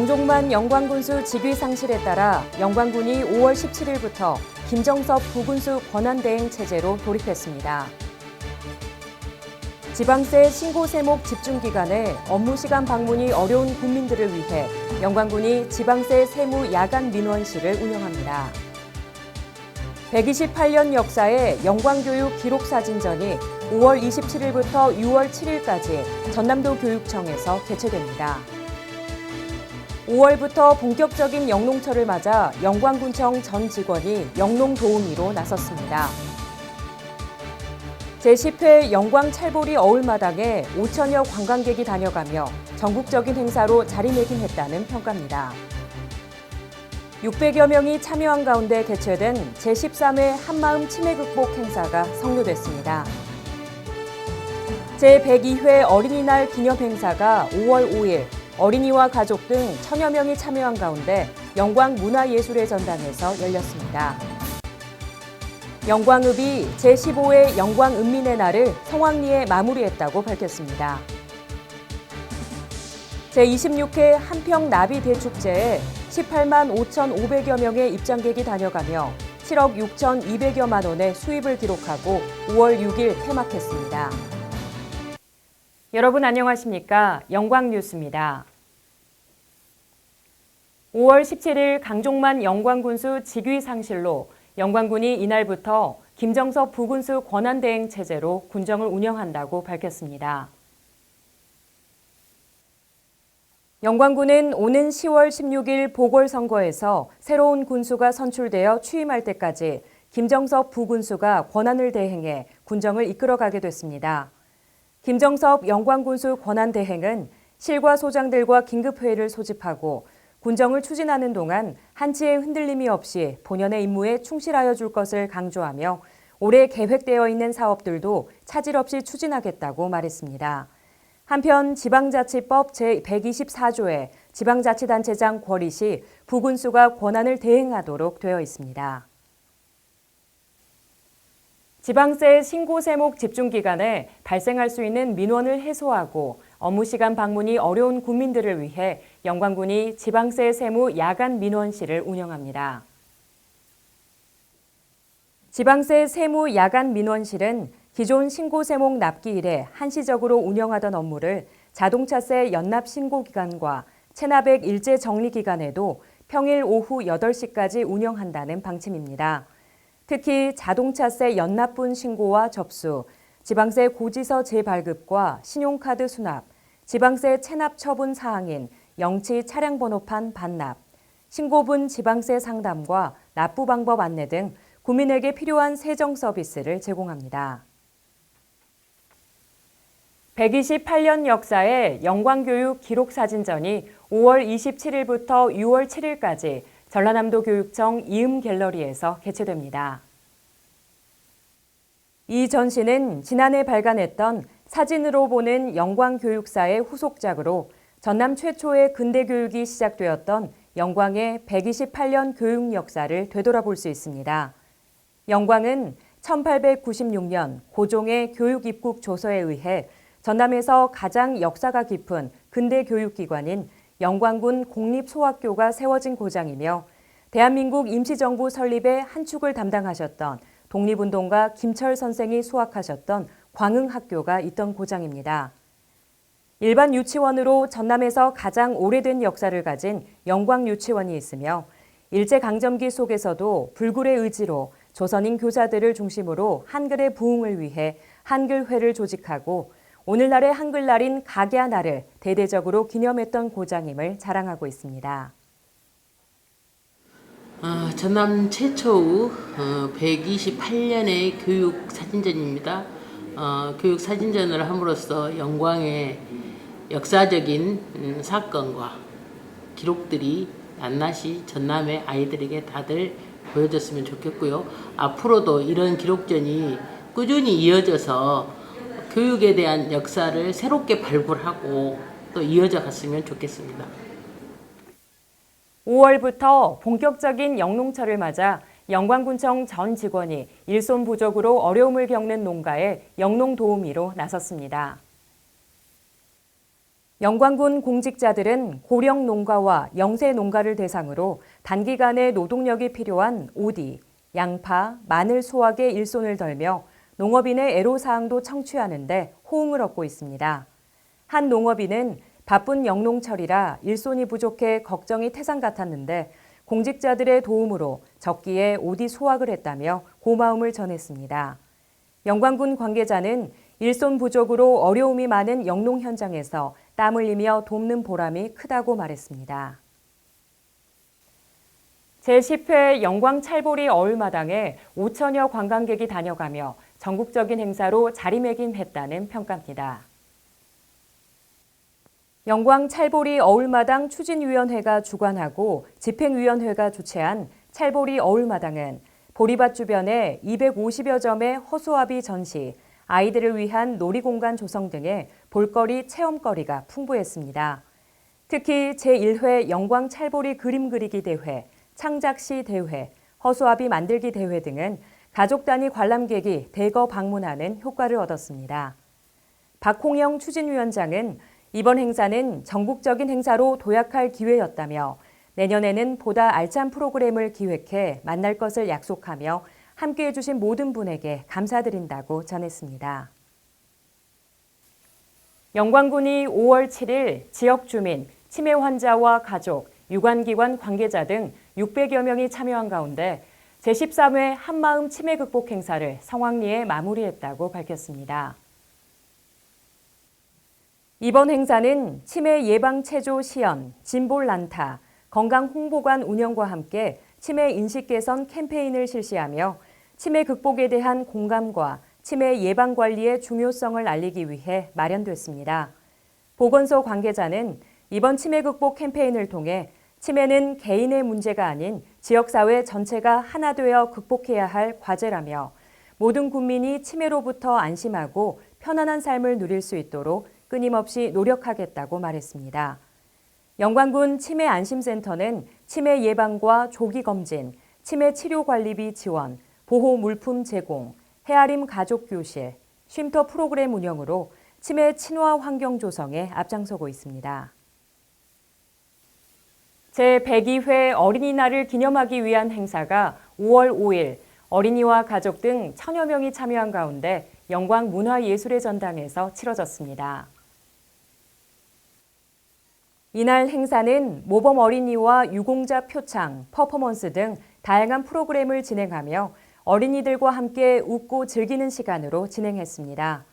강종만 영광군수 직위 상실에 따라 영광군이 5월 17일부터 김정섭 부군수 권한대행 체제로 돌입했습니다. 지방세 신고세목 집중기간에 업무시간 방문이 어려운 국민들을 위해 영광군이 지방세 세무 야간 민원실을 운영합니다. 128년 역사의 영광교육 기록사진전이 5월 27일부터 6월 7일까지 전남도 교육청에서 개최됩니다. 5월부터 본격적인 영농철을 맞아 영광군청 전 직원이 영농도우미로 나섰습니다. 제10회 영광찰보리 어울마당에 5천여 관광객이 다녀가며 전국적인 행사로 자리매김했다는 평가입니다. 600여 명이 참여한 가운데 개최된 제13회 한마음 치매 극복 행사가 성료됐습니다. 제102회 어린이날 기념 행사가 5월 5일 어린이와 가족 등 천여 명이 참여한 가운데 영광문화예술의 전당에서 열렸습니다. 영광읍이 제15회 영광읍민의 날을 성황리에 마무리했다고 밝혔습니다. 제26회 한평나비대축제에 18만 5,500여 명의 입장객이 다녀가며 7억 6,200여만 원의 수입을 기록하고 5월 6일 폐막했습니다. 여러분 안녕하십니까? 영광뉴스입니다. 5월 17일 강종만 영광군수 직위 상실로 영광군이 이날부터 김정섭 부군수 권한대행 체제로 군정을 운영한다고 밝혔습니다. 영광군은 오는 10월 16일 보궐선거에서 새로운 군수가 선출되어 취임할 때까지 김정섭 부군수가 권한을 대행해 군정을 이끌어가게 됐습니다. 김정섭 영광군수 권한대행은 실과 소장들과 긴급회의를 소집하고 군정을 추진하는 동안 한치의 흔들림이 없이 본연의 임무에 충실하여 줄 것을 강조하며 올해 계획되어 있는 사업들도 차질 없이 추진하겠다고 말했습니다. 한편 지방자치법 제124조에 지방자치단체장 권리 부군수가 권한을 대행하도록 되어 있습니다. 지방세 신고세목 집중기간에 발생할 수 있는 민원을 해소하고 업무시간 방문이 어려운 국민들을 위해 영광군이 지방세 세무 야간 민원실을 운영합니다. 지방세 세무 야간 민원실은 기존 신고세목 납기일에 한시적으로 운영하던 업무를 자동차세 연납 신고기간과 체납액 일제 정리기간에도 평일 오후 8시까지 운영한다는 방침입니다. 특히 자동차세 연납분 신고와 접수, 지방세 고지서 재발급과 신용카드 수납, 지방세 체납 처분 사항인 영치 차량번호판 반납, 신고분 지방세 상담과 납부 방법 안내 등 국민에게 필요한 세정 서비스를 제공합니다. 128년 역사의 영광교육 기록사진전이 5월 27일부터 6월 7일까지 전라남도 교육청 이음갤러리에서 개최됩니다. 이 전시는 지난해 발간했던 사진으로 보는 영광교육사의 후속작으로 전남 최초의 근대교육이 시작되었던 영광의 128년 교육 역사를 되돌아볼 수 있습니다. 영광은 1896년 고종의 교육 입국 조서에 의해 전남에서 가장 역사가 깊은 근대교육기관인 영광군 공립소학교가 세워진 고장이며 대한민국 임시정부 설립의 한 축을 담당하셨던 독립운동가 김철 선생이 수학하셨던 광흥학교가 있던 고장입니다. 일반 유치원으로 전남에서 가장 오래된 역사를 가진 영광유치원이 있으며 일제강점기 속에서도 불굴의 의지로 조선인 교사들을 중심으로 한글의 부흥을 위해 한글회를 조직하고 오늘날의 한글날인 각야 날을 대대적으로 기념했던 고장임을 자랑하고 있습니다. 전남 최초의 128년의 교육 사진전입니다. 교육 사진전을 함으로써 영광의 역사적인 사건과 기록들이 낱낱이 전남의 아이들에게 다들 보여줬으면 좋겠고요. 앞으로도 이런 기록전이 꾸준히 이어져서 교육에 대한 역사를 새롭게 발굴하고 또 이어져 갔으면 좋겠습니다. 5월부터 본격적인 영농철을 맞아 영광군청 전 직원이 일손 부족으로 어려움을 겪는 농가에 영농도우미로 나섰습니다. 영광군 공직자들은 고령 농가와 영세 농가를 대상으로 단기간에 노동력이 필요한 오디, 양파, 마늘 수확에 일손을 덜며 농업인의 애로사항도 청취하는 데 호응을 얻고 있습니다. 한 농업인은 바쁜 영농철이라 일손이 부족해 걱정이 태산 같았는데 공직자들의 도움으로 적기에 오디 수확을 했다며 고마움을 전했습니다. 영광군 관계자는 일손 부족으로 어려움이 많은 영농 현장에서 땀 흘리며 돕는 보람이 크다고 말했습니다. 제10회 영광찰보리 어울마당에 5천여 관광객이 다녀가며 전국적인 행사로 자리매김했다는 평가입니다. 영광찰보리 어울마당 추진위원회가 주관하고 집행위원회가 주최한 찰보리 어울마당은 보리밭 주변에 250여 점의 허수아비 전시, 아이들을 위한 놀이공간 조성 등의 볼거리, 체험거리가 풍부했습니다. 특히 제1회 영광찰보리 그림 그리기 대회, 창작시 대회, 허수아비 만들기 대회 등은 가족 단위 관람객이 대거 방문하는 효과를 얻었습니다. 박홍영 추진위원장은 이번 행사는 전국적인 행사로 도약할 기회였다며 내년에는 보다 알찬 프로그램을 기획해 만날 것을 약속하며 함께해 주신 모든 분에게 감사드린다고 전했습니다. 영광군이 5월 7일 지역 주민, 치매 환자와 가족, 유관기관 관계자 등 600여 명이 참여한 가운데 제13회 한마음 치매 극복 행사를 성황리에 마무리했다고 밝혔습니다. 이번 행사는 치매 예방 체조 시연, 진볼 난타, 건강 홍보관 운영과 함께 치매 인식 개선 캠페인을 실시하며 치매 극복에 대한 공감과 치매 예방 관리의 중요성을 알리기 위해 마련됐습니다. 보건소 관계자는 이번 치매 극복 캠페인을 통해 치매는 개인의 문제가 아닌 지역사회 전체가 하나 되어 극복해야 할 과제라며 모든 국민이 치매로부터 안심하고 편안한 삶을 누릴 수 있도록 끊임없이 노력하겠다고 말했습니다. 영광군 치매안심센터는 치매 예방과 조기 검진, 치매 치료 관리비 지원, 보호 물품 제공, 헤아림 가족 교실, 쉼터 프로그램 운영으로 치매 친화 환경 조성에 앞장서고 있습니다. 제102회 어린이날을 기념하기 위한 행사가 5월 5일 어린이와 가족 등 천여 명이 참여한 가운데 영광문화예술의 전당에서 치러졌습니다. 이날 행사는 모범 어린이와 유공자 표창, 퍼포먼스 등 다양한 프로그램을 진행하며 어린이들과 함께 웃고 즐기는 시간으로 진행했습니다.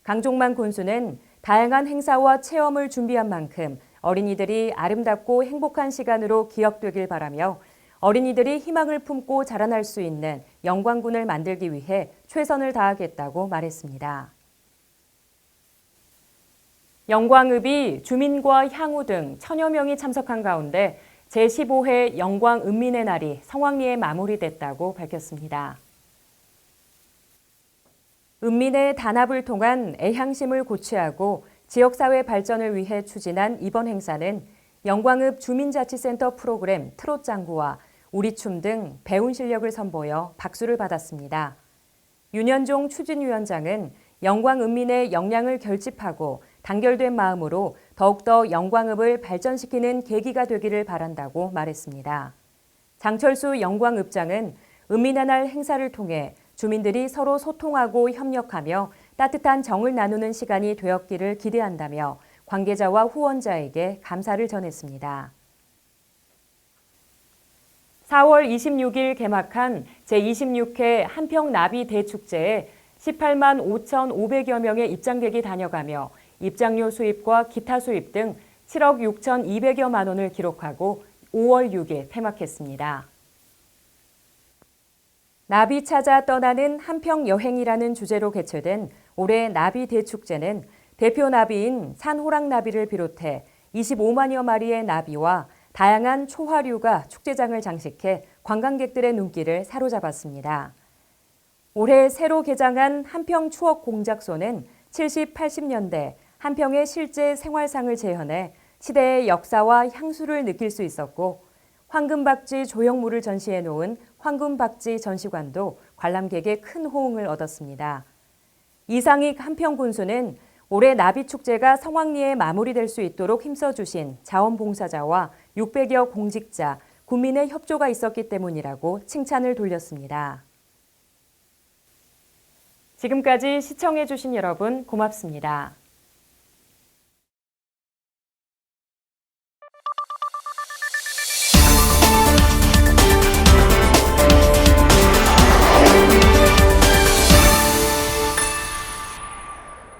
강종만 군수는 다양한 행사와 체험을 준비한 만큼 어린이들이 아름답고 행복한 시간으로 기억되길 바라며 어린이들이 희망을 품고 자라날 수 있는 영광군을 만들기 위해 최선을 다하겠다고 말했습니다. 영광읍이 주민과 향후 등 천여 명이 참석한 가운데 제15회 영광읍민의 날이 성황리에 마무리됐다고 밝혔습니다. 읍민의 단합을 통한 애향심을 고취하고 지역사회 발전을 위해 추진한 이번 행사는 영광읍 주민자치센터 프로그램 트롯장구와 우리춤 등 배운 실력을 선보여 박수를 받았습니다. 윤현종 추진위원장은 영광읍민의 역량을 결집하고 단결된 마음으로 더욱더 영광읍을 발전시키는 계기가 되기를 바란다고 말했습니다. 장철수 영광읍장은 읍민의 날 행사를 통해 주민들이 서로 소통하고 협력하며 따뜻한 정을 나누는 시간이 되었기를 기대한다며 관계자와 후원자에게 감사를 전했습니다. 4월 26일 개막한 제26회 한평나비 대축제에 18만 5,500여 명의 입장객이 다녀가며 입장료 수입과 기타 수입 등 7억 6,200여만 원을 기록하고 5월 6일 폐막했습니다. 나비 찾아 떠나는 한평 여행이라는 주제로 개최된 올해 나비 대축제는 대표 나비인 산호랑나비를 비롯해 25만여 마리의 나비와 다양한 초화류가 축제장을 장식해 관광객들의 눈길을 사로잡았습니다. 올해 새로 개장한 한평 추억 공작소는 70, 80년대 한평의 실제 생활상을 재현해 시대의 역사와 향수를 느낄 수 있었고 황금박쥐 조형물을 전시해 놓은 황금박쥐 전시관도 관람객의 큰 호응을 얻었습니다. 이상익 한평군수는 올해 나비축제가 성황리에 마무리될 수 있도록 힘써주신 자원봉사자와 600여 공직자, 국민의 협조가 있었기 때문이라고 칭찬을 돌렸습니다. 지금까지 시청해주신 여러분 고맙습니다.